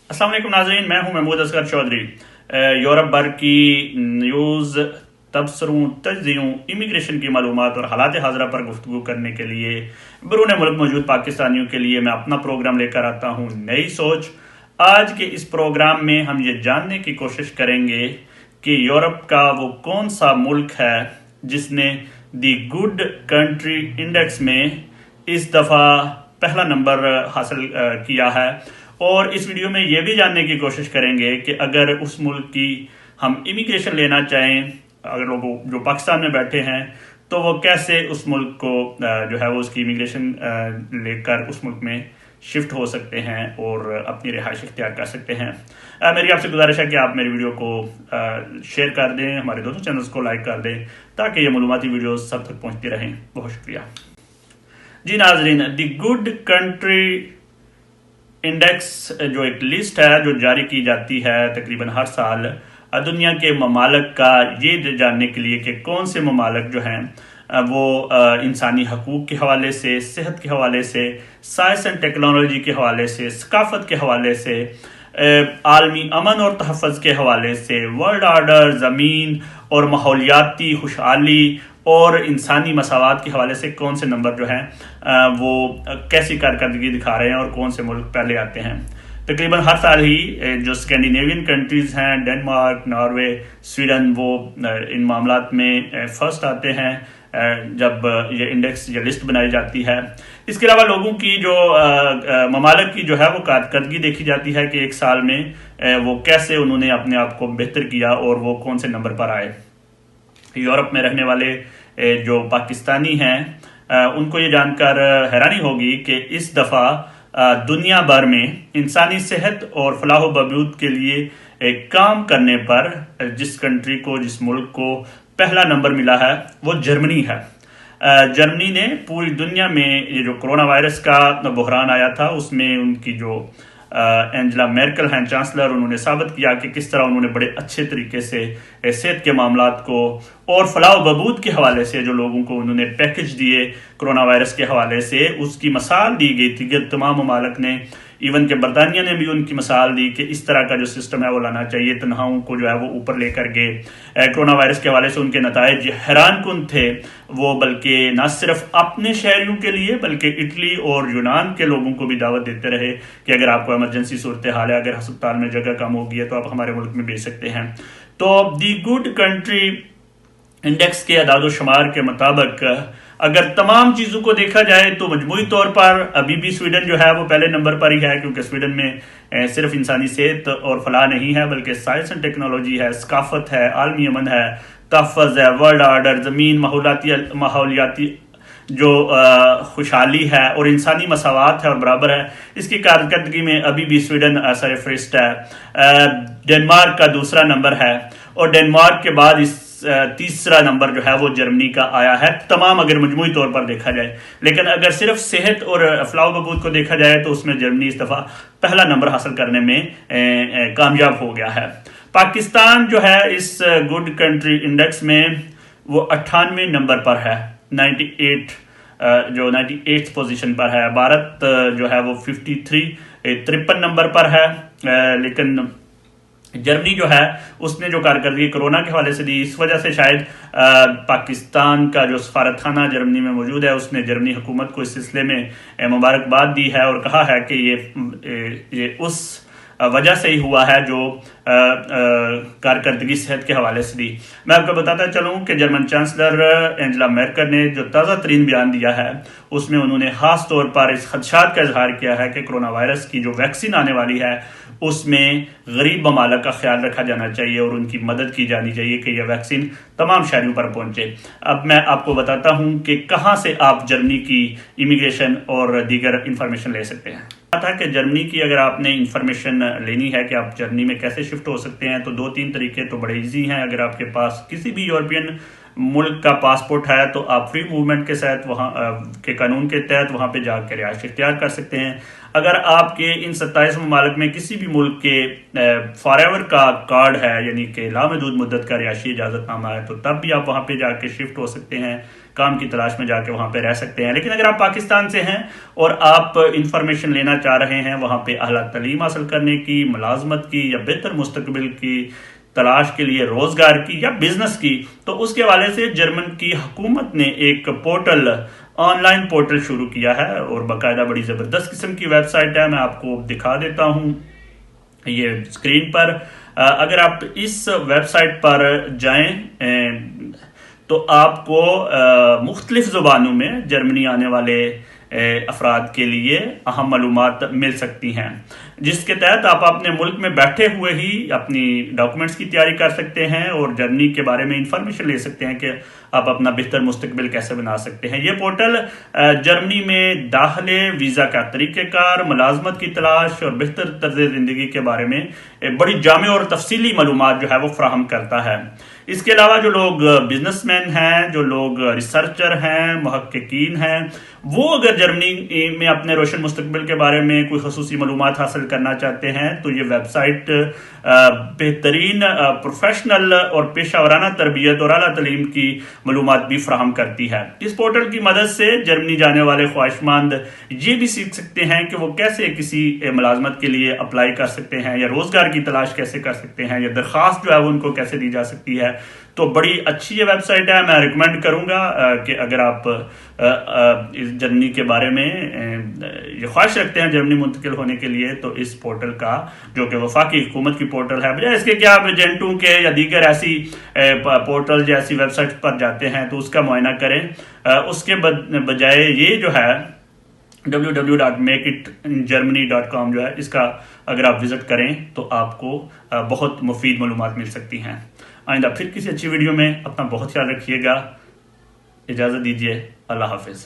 अस्सलाम वालेकुम नाज़रीन, मैं हूं महमूद असगर चौधरी। यूरोप भर की न्यूज़, तबसरों, तजज़ियों, इमिग्रेशन की मालूमात और हालात हाज़रा पर गुफ्तगू करने के लिए बैरून मुल्क मौजूद पाकिस्तानियों के लिए मैं अपना प्रोग्राम लेकर आता हूं, नई सोच। आज के इस प्रोग्राम में हम ये जानने की कोशिश करेंगे कि यूरोप का वो कौन सा मुल्क है जिसने दी गुड कंट्री इंडेक्स में इस दफ़ा पहला नंबर हासिल किया है। और इस वीडियो में यह भी जानने की कोशिश करेंगे कि अगर उस मुल्क की हम इमिग्रेशन लेना चाहें, अगर लोग जो पाकिस्तान में बैठे हैं, तो वो कैसे उस मुल्क को जो है वो उसकी इमिग्रेशन लेकर उस मुल्क में शिफ्ट हो सकते हैं और अपनी रिहाइश इख्तियार कर सकते हैं। मेरी आपसे गुजारिश है कि आप मेरी वीडियो को शेयर कर दें, हमारे दोनों चैनल्स को लाइक कर दें ताकि ये मालूमाती वीडियो सब तक पहुंचती रहें। बहुत शुक्रिया जी नाजरीन। दी गुड कंट्री इंडेक्स जो एक लिस्ट है जो जारी की जाती है तकरीबन हर साल दुनिया के ममालक का, ये जानने के लिए कि कौन से ममालक जो हैं वो इंसानी हकूक़ के हवाले से, सेहत के हवाले से, साइंस एंड टेक्नोलॉजी के हवाले से, सकाफत के हवाले से, आलमी अमन और तहफ़्फ़ुज़ के हवाले से, वर्ल्ड आर्डर, ज़मीन और माहौलियाती खुशहाली और इंसानी मसावात के हवाले से कौन से नंबर जो हैं वो कैसी कारकर्दगी दिखा रहे हैं और कौन से मुल्क पहले आते हैं। तकरीबन हर साल ही जो स्कैंडिनेवियन कंट्रीज़ हैं, डेनमार्क, नॉर्वे, स्वीडन, वो इन मामलात में फर्स्ट आते हैं जब ये इंडेक्स, ये लिस्ट बनाई जाती है। इसके अलावा लोगों की जो ममालिक की जो है वो कारकर्दगी देखी जाती है कि एक साल में वो कैसे उन्होंने अपने आप को बेहतर किया और वो कौन से नंबर पर आए। यूरोप में रहने वाले जो पाकिस्तानी हैं उनको ये जानकर हैरानी होगी कि इस दफ़ा दुनिया भर में इंसानी सेहत और फलाह बहबूद के लिए काम करने पर जिस कंट्री को, जिस मुल्क को पहला नंबर मिला है वो जर्मनी है। जर्मनी ने पूरी दुनिया में ये जो कोरोना वायरस का बहरान आया था उसमें उनकी जो एंजेला मेर्केल हैं चांसलर, उन्होंने साबित किया कि किस तरह उन्होंने बड़े अच्छे तरीके से सेहत के मामलात को और फलाह बहबूद के हवाले से जो लोगों को उन्होंने पैकेज दिए कोरोना वायरस के हवाले से, उसकी मिसाल दी गई थी कि तमाम ममालिक ने, इवन के बरतानिया ने भी उनकी मिसाल दी कि इस तरह का जो सिस्टम है वो लाना चाहिए, तनहाओं को जो है वो ऊपर लेकर गए। कोरोना वायरस के हवाले से उनके नताइज हैरान कुन थे। वो बल्कि न सिर्फ अपने शहरियों के लिए बल्कि इटली और यूनान के लोगों को भी दावत देते रहे कि अगर आपको इमरजेंसी सूरत हाल है, अगर अस्पताल में जगह कम हो गई है तो आप हमारे मुल्क में भेज सकते हैं। तो दी गुड कंट्री इंडेक्स के अदाद शुमार के मुताबिक अगर तमाम चीज़ों को देखा जाए तो मजमूई तौर पर अभी भी स्वीडन जो है वो पहले नंबर पर ही है, क्योंकि स्वीडन में सिर्फ इंसानी सेहत और फलाह नहीं है बल्कि साइंस एंड टेक्नोलॉजी है, सकाफत है, आलमी अमन है, तहफ़्फ़ुज़ है, वर्ल्ड आर्डर, ज़मीन, माहौलियाती जो खुशहाली है और इंसानी मसावात है और बराबर है, इसकी कारकर्दगी में अभी भी स्वीडन सरफहरिस्त है। डेनमार्क का दूसरा नंबर है और डेनमार्क के बाद इस तीसरा नंबर जो है वो जर्मनी का आया है, तमाम अगर मजमूई तौर पर देखा जाए। लेकिन अगर सिर्फ सेहत और फलाह बहबूद को देखा जाए तो उसमें जर्मनी इस दफ़ा पहला नंबर हासिल करने में कामयाब हो गया है। पाकिस्तान जो है इस गुड कंट्री इंडेक्स में वो 98 नंबर पर है, 98 पोजीशन पर है। भारत जो है वो 53 नंबर पर है। लेकिन जर्मनी जो है उसने जो कारकर्दगी कोरोना के हवाले से दी, इस वजह से शायद पाकिस्तान का जो सफारतखाना जर्मनी में मौजूद है उसने जर्मनी हुकूमत को इस सिलसिले में मुबारकबाद दी है और कहा है कि ये उस वजह से ही हुआ है जो कारकर्दगी सेहत के हवाले से दी। मैं आपको बताता चलूँ कि जर्मन चांसलर एंजेला मेर्केल ने जो ताज़ा तरीन बयान दिया है उसमें उन्होंने ख़ास तौर पर इस खदशात का इजहार किया है कि कोरोना वायरस की जो वैक्सीन आने वाली है उसमें गरीब ममालिक का ख्याल रखा जाना चाहिए और उनकी मदद की जानी चाहिए कि यह वैक्सीन तमाम शहरों पर पहुंचे। अब मैं आपको बताता हूं कि कहां से आप जर्मनी की इमिग्रेशन और दीगर इंफॉर्मेशन ले सकते हैं। था कि जर्मनी की अगर आपने इंफॉर्मेशन लेनी है कि आप जर्मनी में कैसे शिफ्ट हो सकते हैं तो 2-3 तरीके तो बड़े इजी हैं। अगर आपके पास किसी भी यूरोपियन ملک کا پاسپورٹ ہے تو آپ فری موومنٹ کے ساتھ وہاں کے قانون کے تحت وہاں پہ جا کے رہائش اختیار کر سکتے ہیں. اگر آپ کے ان 27 ممالک میں کسی بھی ملک کے فار ایور کا کارڈ ہے یعنی کہ لامحدود مدت کا رہائشی اجازت نامہ ہے تو تب بھی آپ وہاں پہ جا کے شفٹ ہو سکتے ہیں, کام کی تلاش میں جا کے وہاں پہ رہ سکتے ہیں. لیکن اگر آپ پاکستان سے ہیں اور آپ انفارمیشن لینا چاہ رہے ہیں وہاں پہ اعلیٰ تعلیم حاصل کرنے کی, ملازمت کی یا بہتر مستقبل کی تلاش کے لیے, روزگار کی یا بزنس کی, تو اس کے حوالے سے جرمن کی حکومت نے ایک پورٹل, آن لائن پورٹل شروع کیا ہے اور باقاعدہ بڑی زبردست قسم کی ویب سائٹ ہے. میں آپ کو دکھا دیتا ہوں یہ اسکرین پر. اگر آپ اس ویب سائٹ پر جائیں تو آپ کو مختلف زبانوں میں جرمنی آنے والے افراد کے لیے اہم معلومات مل سکتی ہیں, جس کے تحت آپ اپنے ملک میں بیٹھے ہوئے ہی اپنی ڈاکومنٹس کی تیاری کر سکتے ہیں اور جرمنی کے بارے میں انفارمیشن لے سکتے ہیں کہ آپ اپنا بہتر مستقبل کیسے بنا سکتے ہیں. یہ پورٹل جرمنی میں داخلے, ویزا کا طریقہ کار, ملازمت کی تلاش اور بہتر طرز زندگی کے بارے میں بڑی جامع اور تفصیلی معلومات جو ہے وہ فراہم کرتا ہے. اس کے علاوہ جو لوگ بزنس مین ہیں, جو لوگ ریسرچر ہیں, محققین ہیں, وہ اگر جرمنی میں اپنے روشن مستقبل کے بارے میں کوئی خصوصی معلومات حاصل کرنا چاہتے ہیں تو یہ ویب سائٹ بہترین پروفیشنل اور پیشہ ورانہ تربیت اور اعلیٰ تعلیم کی معلومات بھی فراہم کرتی ہے. اس پورٹل کی مدد سے جرمنی جانے والے خواہشمند یہ بھی سیکھ سکتے ہیں کہ وہ کیسے کسی ملازمت کے لیے اپلائی کر سکتے ہیں یا روزگار کی تلاش کیسے کر سکتے ہیں یا درخواست جو ہے وہ ان کو کیسے دی جا سکتی ہے. تو بڑی اچھی یہ ویب سائٹ ہے. میں ریکمینڈ کروں گا کہ اگر آپ جرمنی کے بارے میں یہ خواہش رکھتے ہیں جرمنی منتقل ہونے کے لیے تو اس پورٹل کا, جو کہ وفاقی حکومت کی پورٹل ہے, بجائے اس کے کہ آپ ایجنٹوں کے یا دیگر ایسی پورٹل جیسی ویب سائٹ پر جاتے ہیں تو اس کا معائنہ کریں. اس کے بجائے یہ جو ہے www.makeitingermany.com جو ہے, اس کا اگر آپ وزٹ کریں تو آپ کو بہت مفید معلومات مل سکتی ہیں. آئندہ پھر کسی اچھی ویڈیو میں اپنا بہت خیال رکھیے گا. اجازت دیجیے. اللہ حافظ.